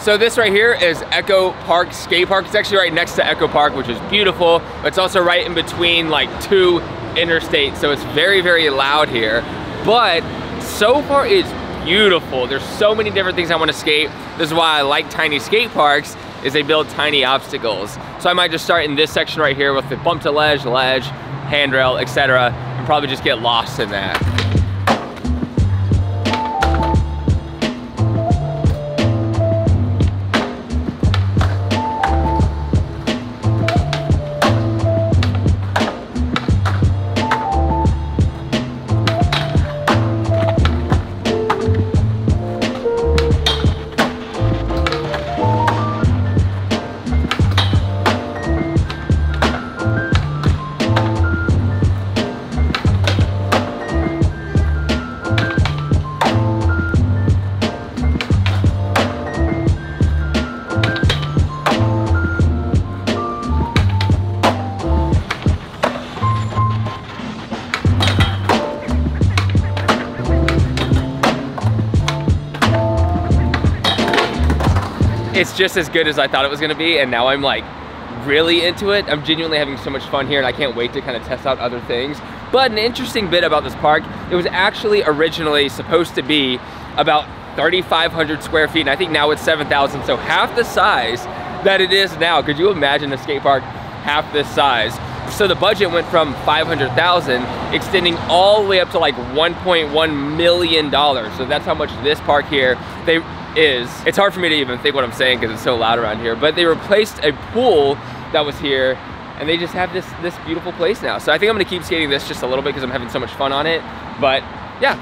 So this right here is Echo Park Skate Park. It's actually right next to Echo Park, which is beautiful. It's also right in between like 2 interstates, so it's very, very loud here. But so far it's beautiful. There's so many different things I want to skate. This is why I like tiny skate parks, is they build tiny obstacles. So I might just start in this section right here with the bump to ledge, handrail, etc., and probably just get lost in that. It's just as good as I thought it was gonna be, and now I'm like really into it. I'm genuinely having so much fun here, and I can't wait to kind of test out other things. But an interesting bit about this park, it was actually originally supposed to be about 3,500 square feet, and I think now it's 7,000, so half the size that it is now. Could you imagine a skate park half this size? So the budget went from 500,000, extending all the way up to like $1.1 million. So that's how much this park here, it's hard for me to even think what I'm saying because it's so loud around here, but they replaced a pool that was here, and they just have this beautiful place now. So I think I'm gonna keep skating this just a little bit because I'm having so much fun on it, but yeah.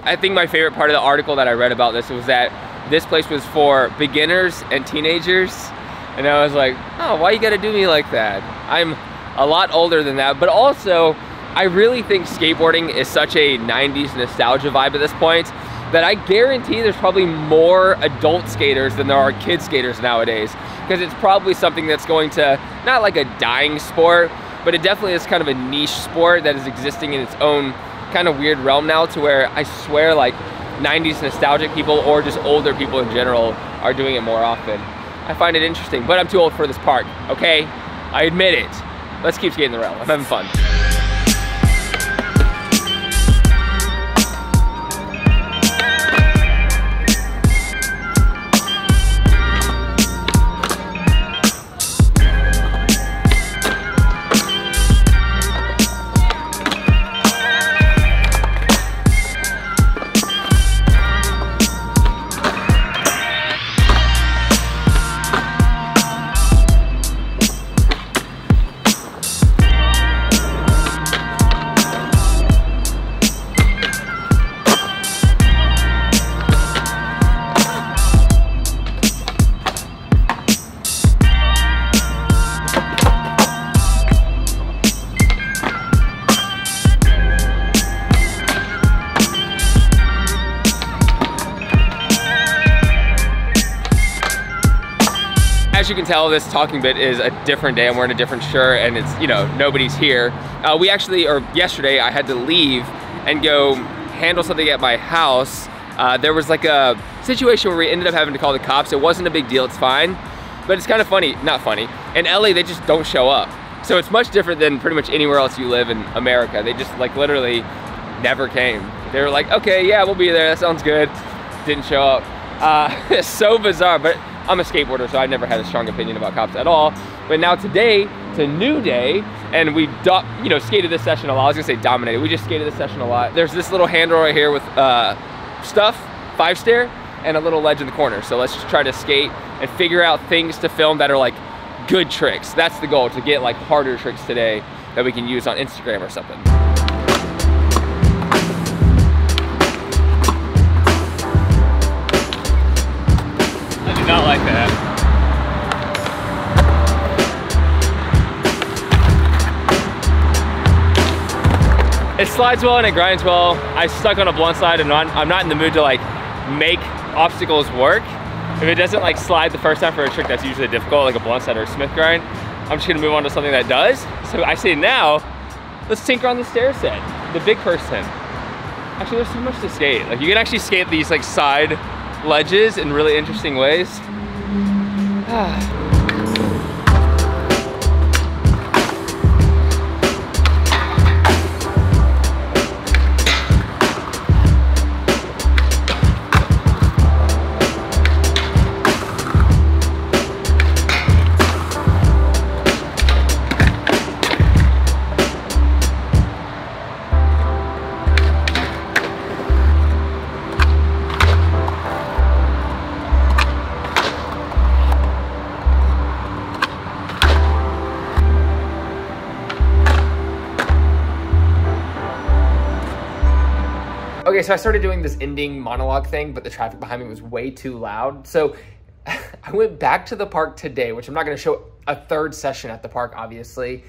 I think my favorite part of the article that I read about this was that this place was for beginners and teenagers. And I was like, oh, why you gotta do me like that? I'm a lot older than that, but also I really think skateboarding is such a 90s nostalgia vibe at this point that I guarantee there's probably more adult skaters than there are kid skaters nowadays, because it's probably something that's going to, not like a dying sport, but it definitely is kind of a niche sport that is existing in its own kind of weird realm now, to where I swear like 90s nostalgic people or just older people in general are doing it more often. I find it interesting, but I'm too old for this park, okay? I admit it. Let's keep skating the rail. I'm having fun. As you can tell, this talking bit is a different day. I'm wearing a different shirt and it's, you know, nobody's here. Yesterday I had to leave and go handle something at my house. There was like a situation where we ended up having to call the cops. It wasn't a big deal, it's fine. But it's kind of funny, not funny. In LA, they just don't show up. So it's much different than pretty much anywhere else you live in America. They just like literally never came. They were like, okay, yeah, we'll be there, that sounds good. Didn't show up. It's so bizarre, but I'm a skateboarder, so I've never had a strong opinion about cops at all. But now today, it's a new day, and we skated this session a lot. I was gonna say dominated. We just skated this session a lot. There's this little handle right here with stuff, 5-stair, and a little ledge in the corner. So let's just try to skate and figure out things to film that are like good tricks. That's the goal, to get like harder tricks today that we can use on Instagram or something. I do not like that. It slides well and it grinds well. I stuck on a blunt slide and I'm not in the mood to like make obstacles work. If it doesn't like slide the first time for a trick that's usually difficult, like a blunt slide or a Smith grind, I'm just gonna move on to something that does. So I say now, let's tinker on the stair set, the big person. Actually, there's so much to skate. Like you can actually skate these like side ledges in really interesting ways. Okay, so I started doing this ending monologue thing, but the traffic behind me was way too loud. So I went back to the park today, which I'm not gonna show a third session at the park, obviously.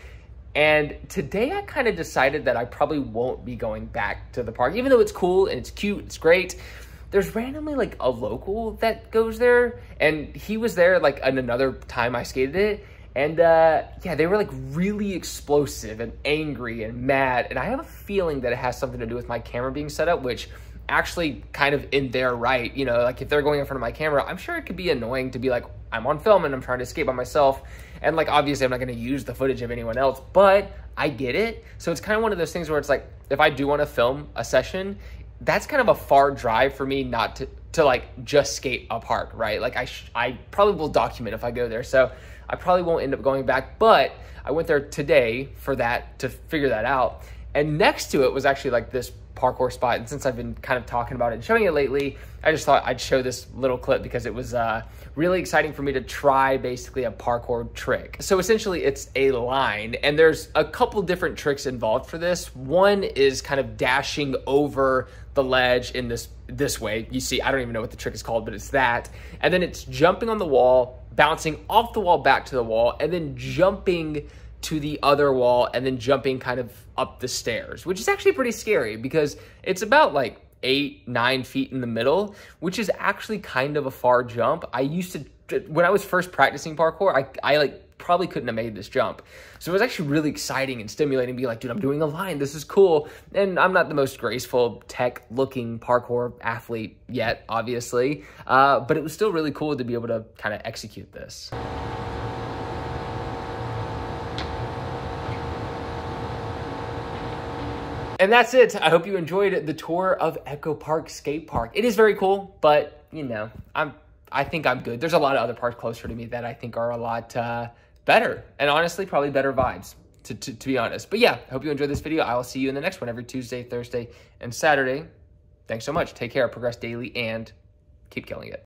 And today I kind of decided that I probably won't be going back to the park, even though it's cool and it's cute, it's great. There's randomly like a local that goes there, and he was there like in another time I skated it. And yeah, they were like really explosive and angry and mad. And I have a feeling that it has something to do with my camera being set up, which actually kind of in their right, you know, like if they're going in front of my camera, I'm sure it could be annoying to be like, I'm on film and I'm trying to skate by myself. And like, obviously I'm not gonna use the footage of anyone else, but I get it. So it's kind of one of those things where it's like, if I do wanna film a session, that's kind of a far drive for me not to like just skate a park, right? Like I probably will document if I go there. So I probably won't end up going back, but I went there today for that, to figure that out. And next to it was actually like this parkour spot. And since I've been kind of talking about it and showing it lately, I just thought I'd show this little clip because it was really exciting for me to try basically a parkour trick. So essentially it's a line, and there's a couple different tricks involved for this. One is kind of dashing over the ledge in this way. You see, I don't even know what the trick is called, but it's that. And then it's jumping on the wall, bouncing off the wall back to the wall, and then jumping to the other wall, and then jumping kind of up the stairs, which is actually pretty scary because it's about like 8-9 feet in the middle, which is actually kind of a far jump. I used to, when I was first practicing parkour, I like probably couldn't have made this jump. So it was actually really exciting and stimulating, being like, dude, I'm doing a line, this is cool. And I'm not the most graceful tech looking parkour athlete yet, obviously, but it was still really cool to be able to kind of execute this. And that's it. I hope you enjoyed the tour of Echo Park Skate Park. It is very cool, but you know, I think I'm good. There's a lot of other parks closer to me that I think are a lot better, and honestly, probably better vibes, to be honest. But yeah, I hope you enjoyed this video. I will see you in the next one every Tuesday, Thursday, and Saturday. Thanks so much. Take care, progress daily, and keep killing it.